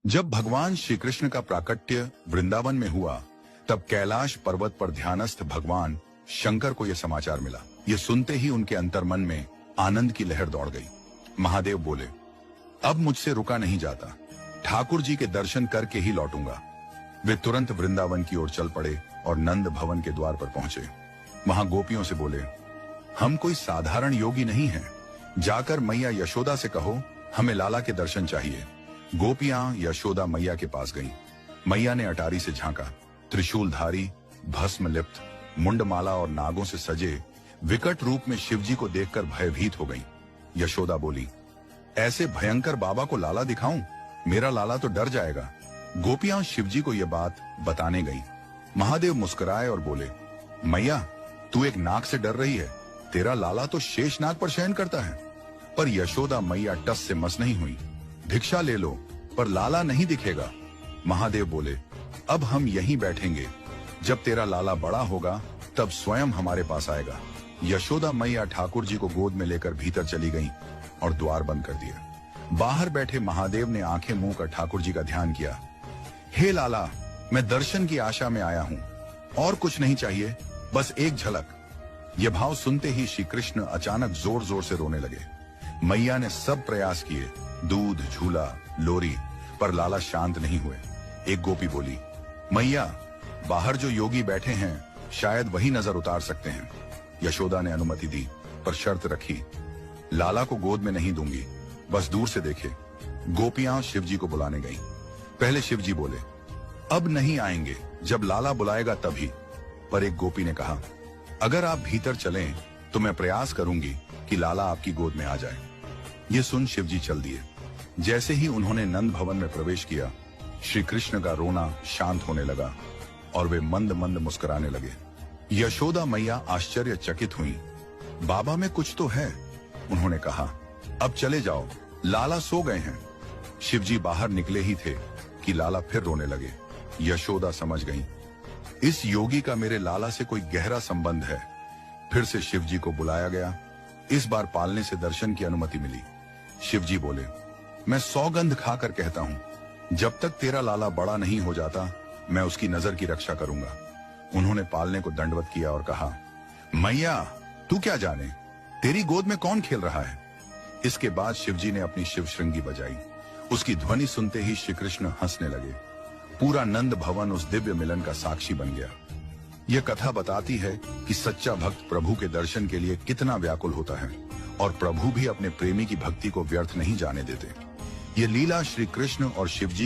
जब भगवान श्री कृष्ण का प्राकट्य वृंदावन में हुआ, तब कैलाश पर्वत पर ध्यानस्थ भगवान शंकर को यह समाचार मिला। यह सुनते ही उनके अंतर्मन में आनंद की लहर दौड़ गई। महादेव बोले, अब मुझसे रुका नहीं जाता, ठाकुर जी के दर्शन करके ही लौटूंगा। वे तुरंत वृंदावन की ओर चल पड़े और नंद भवन के द्वार पर पहुंचे। वहां गोपियों से बोले, हम कोई साधारण योगी नहीं हैं, जाकर मैया यशोदा से कहो हमें लाला के दर्शन चाहिए। गोपियां यशोदा मैया के पास गईं। मैया ने अटारी से झांका। त्रिशूलधारी, भस्म लिप्त, मुंडमाला और नागों से सजे विकट रूप में शिवजी को देखकर भयभीत हो गईं। यशोदा बोली, ऐसे भयंकर बाबा को लाला दिखाऊं? मेरा लाला तो डर जाएगा। गोपियां शिवजी को यह बात बताने गईं। महादेव मुस्कुराए और बोले, मैया तू एक नाग से डर रही है, तेरा लाला तो शेष नाग पर शयन करता है। पर यशोदा मैया टस से मस नहीं हुई। भिक्षा ले लो, पर लाला नहीं दिखेगा। महादेव बोले, अब हम यहीं बैठेंगे, जब तेरा लाला बड़ा होगा तब स्वयं हमारे पास आएगा। यशोदा मैया ठाकुर जी को गोद में लेकर भीतर चली गईं और द्वार बंद कर दिया। बाहर बैठे महादेव ने आंखें मुंह कर ठाकुर जी का ध्यान किया। हे लाला, मैं दर्शन की आशा में आया हूं, और कुछ नहीं चाहिए, बस एक झलक। यह भाव सुनते ही श्री कृष्ण अचानक जोर जोर से रोने लगे। मैया ने सब प्रयास किए, दूध, झूला, लोरी, पर लाला शांत नहीं हुए। एक गोपी बोली, मैया बाहर जो योगी बैठे हैं शायद वही नजर उतार सकते हैं। यशोदा ने अनुमति दी, पर शर्त रखी, लाला को गोद में नहीं दूंगी, बस दूर से देखे। गोपियां शिवजी को बुलाने गईं। पहले शिवजी बोले, अब नहीं आएंगे, जब लाला बुलाएगा तभी। पर एक गोपी ने कहा, अगर आप भीतर चलें तो मैं प्रयास करूंगी कि लाला आपकी गोद में आ जाए। ये सुन शिवजी चल दिए। जैसे ही उन्होंने नंद भवन में प्रवेश किया, श्री कृष्ण का रोना शांत होने लगा और वे मंद मंद मुस्कुराने लगे। यशोदा मैया आश्चर्यचकित हुई। बाबा में कुछ तो है, उन्होंने कहा, अब चले जाओ, लाला सो गए हैं। शिवजी बाहर निकले ही थे कि लाला फिर रोने लगे। यशोदा समझ गईं, इस योगी का मेरे लाला से कोई गहरा संबंध है। फिर से शिवजी को बुलाया गया। इस बार पालने से दर्शन की अनुमति मिली। शिवजी बोले, मैं सौगंध खाकर कहता हूं, जब तक तेरा लाला बड़ा नहीं हो जाता मैं उसकी नजर की रक्षा करूंगा। उन्होंने पालने को दंडवत किया और कहा, मैया तू क्या जाने, तेरी गोद में कौन खेल रहा है। इसके बाद शिवजी ने अपनी शिव श्रृंगी बजाई। उसकी ध्वनि सुनते ही श्री कृष्ण हंसने लगे। पूरा नंद भवन उस दिव्य मिलन का साक्षी बन गया। यह कथा बताती है कि सच्चा भक्त प्रभु के दर्शन के लिए कितना व्याकुल होता है, और प्रभु भी अपने प्रेमी की भक्ति को व्यर्थ नहीं जाने देते। ये लीला श्री कृष्ण और शिवजी